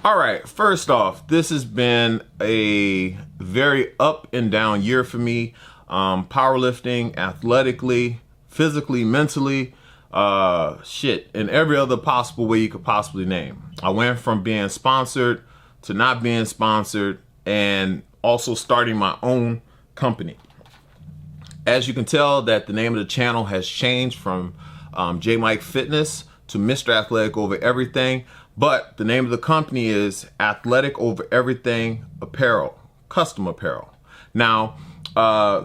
All right, first off, this has been a very up and down year for me. Powerlifting, athletically, physically, mentally, in every other possible way you could possibly name. I went from being sponsored to not being sponsored and also starting my own company. As you can tell that the name of the channel has changed from J Mike Fitness to Mr. Athletic Over Everything. But the name of the company is Athletic Over Everything Apparel, custom apparel. Now,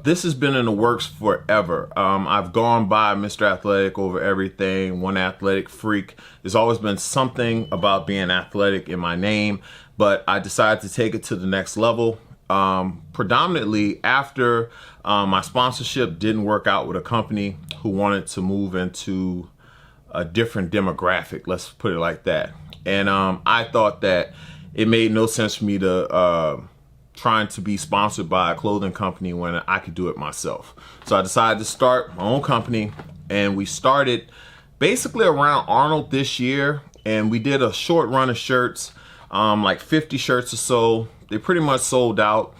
this has been in the works forever. I've gone by Mr. Athletic Over Everything, One Athletic Freak. There's always been something about being athletic in my name, but I decided to take it to the next level. Predominantly after my sponsorship didn't work out with a company who wanted to move into a different demographic, let's put it like that. And I thought that it made no sense for me to trying to be sponsored by a clothing company when I could do it myself. So I decided to start my own company, and we started basically around Arnold this year, and we did a short run of shirts, like 50 shirts or so. They pretty much sold out,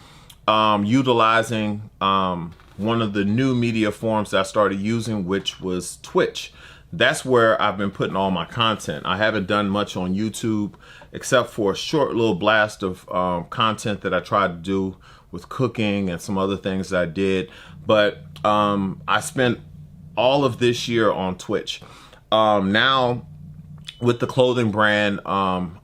utilizing one of the new media forms that I started using, which was Twitch. That's where I've been putting all my content. I haven't done much on YouTube except for a short little blast of content that I tried to do with cooking and some other things that I did. But I spent all of this year on Twitch. Now with the clothing brand, I'm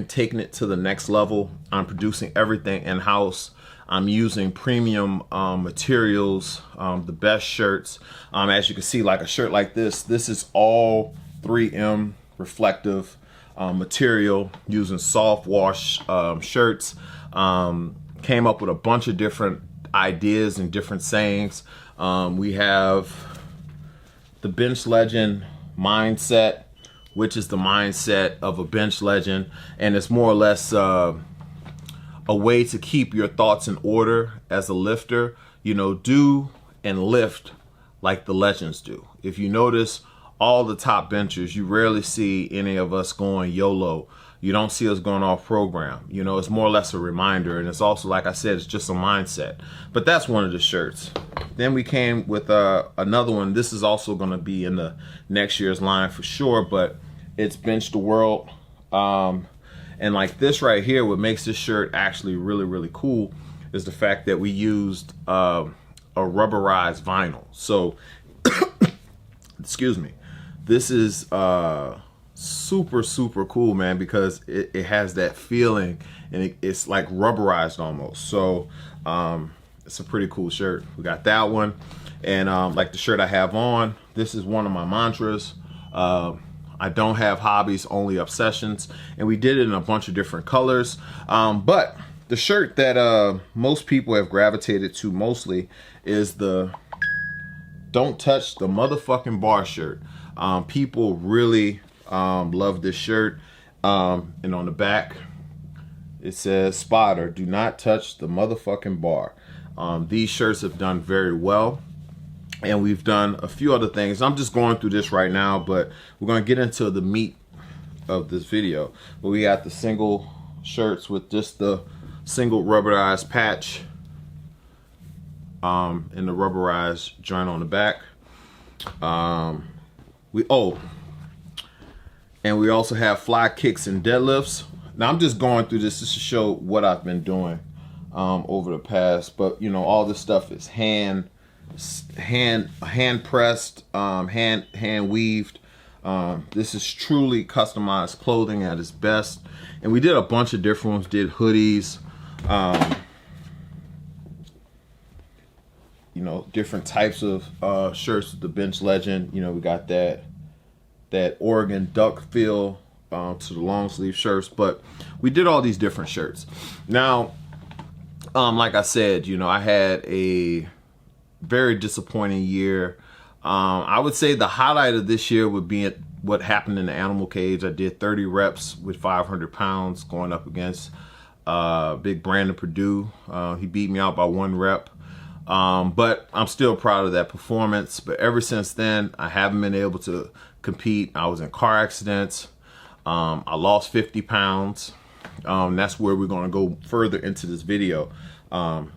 taking it to the next level. I'm producing everything in-house. I'm using premium materials, the best shirts. As you can see, like a shirt like this is all 3M reflective material, using soft wash shirts. Came up with a bunch of different ideas and different sayings. We have the bench legend mindset, which is the mindset of a bench legend, and it's more or less a way to keep your thoughts in order as a lifter. You know, do and lift like the legends do. If you notice, all the top benchers, you rarely see any of us going YOLO. You don't see us going off program. You know, it's more or less a reminder, and it's also, like I said, it's just a mindset. But that's one of the shirts. Then we came with another one. This is also going to be in the next year's line for sure, but it's Bench the World. And like this right here, what makes this shirt actually really, really cool is the fact that we used a rubberized vinyl. So, excuse me, this is super, super cool, man, because it has that feeling, and it's like rubberized almost. So it's a pretty cool shirt. We got that one. And like the shirt I have on, this is one of my mantras. I don't have hobbies, only obsessions. And we did it in a bunch of different colors. But the shirt that most people have gravitated to mostly is the Don't Touch the Motherfucking Bar shirt. People really love this shirt. And on the back, it says, "Spotter, do not touch the motherfucking bar." These shirts have done very well. And we've done a few other things. I'm just going through this right now, but we're going to get into the meat of this video. But we got the single shirts with just the single rubberized patch and the rubberized joint on the back. And we also have fly kicks and deadlifts. Now I'm just going through this just to show what I've been doing over the past. But you know, all this stuff is hand pressed, hand weaved. This is truly customized clothing at its best. And we did a bunch of different ones. Did hoodies, you know, different types of shirts with the Bench Legend. You know, we got that Oregon duck feel to the long sleeve shirts. But we did all these different shirts. Now, like I said, you know, I had a very disappointing year. I would say the highlight of this year would be what happened in the animal cage. I did 30 reps with 500 pounds going up against big Brandon Purdue. He beat me out by 1 rep. But I'm still proud of that performance. But ever since then, I haven't been able to compete. I was in car accidents. I lost 50 pounds. That's where we're going to go further into this video,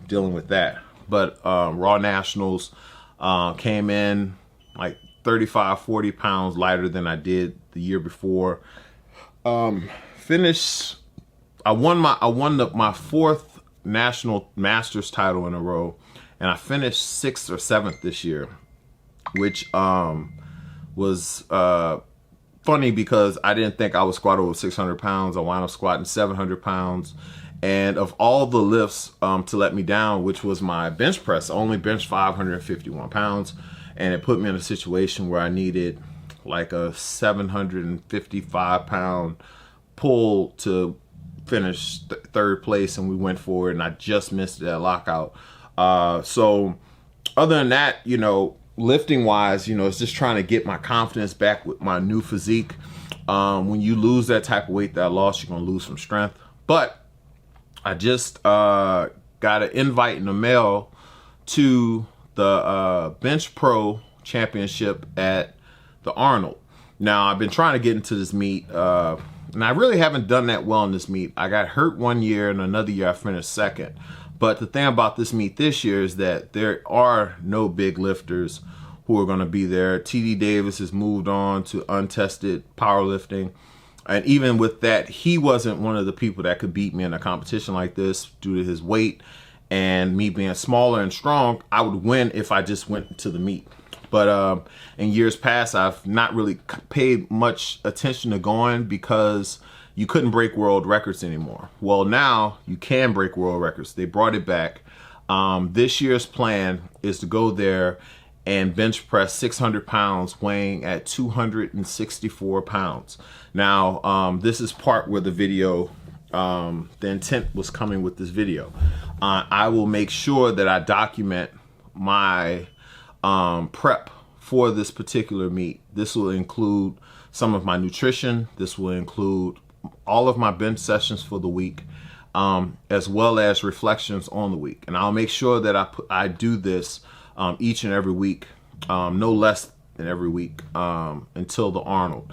dealing with that. But Raw Nationals came in like 35, 40 pounds lighter than I did the year before. Finished. I won my fourth national masters title in a row, and I finished 6th or 7th this year, which was funny because I didn't think I would squat over 600 pounds. I wound up squatting 700 pounds. And of all the lifts to let me down, which was my bench press, I only benched 551 pounds. And it put me in a situation where I needed like a 755 pound pull to finish third place. And we went for it, and I just missed that lockout. So other than that, you know, lifting wise, you know, it's just trying to get my confidence back with my new physique. When you lose that type of weight that I lost, you're going to lose some strength. But I just got an invite in the mail to the Bench Pro Championship at the Arnold. Now, I've been trying to get into this meet, and I really haven't done that well in this meet. I got hurt one year, and another year I finished second. But the thing about this meet this year is that there are no big lifters who are going to be there. TD Davis has moved on to untested powerlifting. And even with that, he wasn't one of the people that could beat me in a competition like this due to his weight. And me being smaller and strong, I would win if I just went to the meet. But in years past, I've not really paid much attention to going because you couldn't break world records anymore. Well, now you can break world records. They brought it back. This year's plan is to go there and bench press 600 pounds, weighing at 264 pounds. Now, this is part where the video, the intent was coming with this video. I will make sure that I document my prep for this particular meet. This will include some of my nutrition. This will include all of my bench sessions for the week, as well as reflections on the week. And I'll make sure that I do this each and every week, no less than every week, until the Arnold.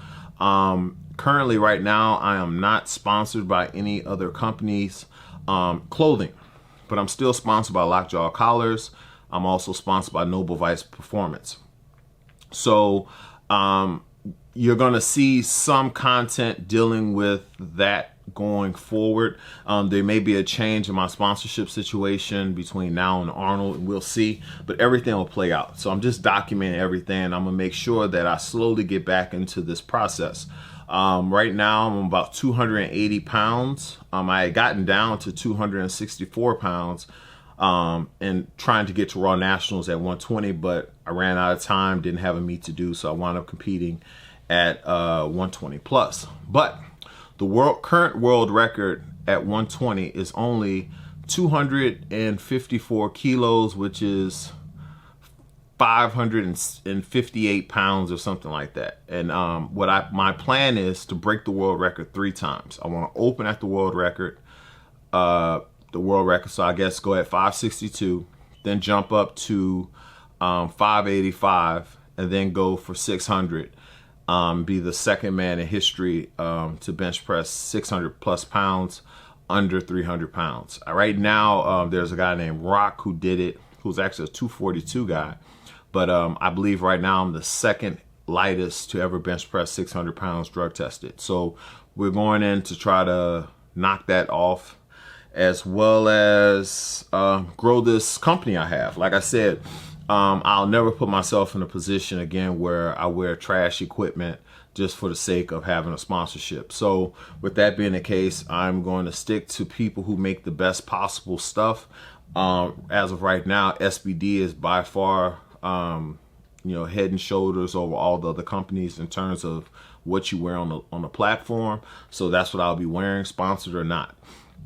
Currently, right now, I am not sponsored by any other company's clothing, but I'm still sponsored by Lockjaw Collars. I'm also sponsored by Noble Vice Performance. So you're going to see some content dealing with that going forward. There may be a change in my sponsorship situation between now and Arnold, and we'll see, but everything will play out. So I'm just documenting everything. I'm gonna make sure that I slowly get back into this process. Right now I'm about 280 pounds. I had gotten down to 264 pounds and trying to get to Raw Nationals at 120, but I ran out of time, didn't have a meet to do, so I wound up competing at 120 plus. But the current world record at 120 is only 254 kilos, which is 558 pounds or something like that. And my plan is to break the world record 3 times. I want to open at the world record, so I guess go at 562, then jump up to 585, and then go for 600. Be the second man in history to bench press 600 plus pounds under 300 pounds. Right now, there's a guy named Rock who did it, who's actually a 242 guy. But I believe right now I'm the second lightest to ever bench press 600 pounds drug tested. So we're going in to try to knock that off, as well as grow this company I have. Like I said, I'll never put myself in a position again where I wear trash equipment just for the sake of having a sponsorship. So with that being the case, I'm going to stick to people who make the best possible stuff. As of right now, SBD is by far, head and shoulders over all the other companies in terms of what you wear on the platform. So that's what I'll be wearing, sponsored or not.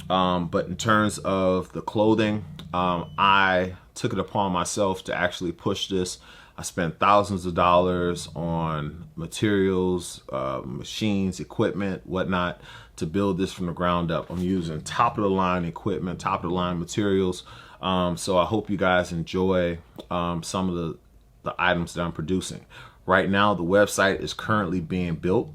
But in terms of the clothing, I took it upon myself to actually push this. I spent thousands of dollars on materials, machines, equipment, whatnot, to build this from the ground up. I'm using top of the line equipment, top of the line materials. So I hope you guys enjoy some of the items that I'm producing. Right now, the website is currently being built.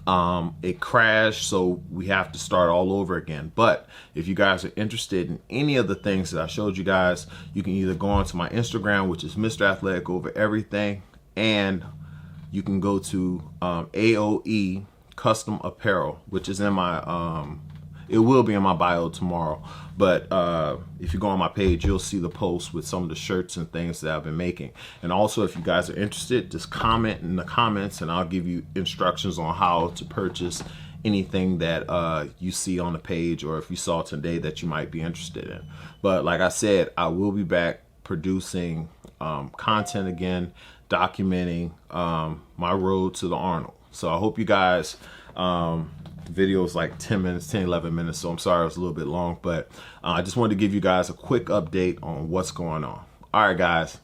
It crashed, so we have to start all over again. But if you guys are interested in any of the things that I showed you guys, you can either go onto my Instagram, which is Mr. Athletic Over Everything, and you can go to AOE Custom Apparel, which is in my it will be in my bio tomorrow. But if you go on my page, you'll see the post with some of the shirts and things that I've been making. And also, if you guys are interested, just comment in the comments and I'll give you instructions on how to purchase anything that you see on the page, or if you saw today that you might be interested in. But like I said, I will be back producing content again, documenting my road to the Arnold. So I hope you guys, the video is like 10 minutes, 10, 11 minutes. So I'm sorry it was a little bit long, but I just wanted to give you guys a quick update on what's going on. All right, guys.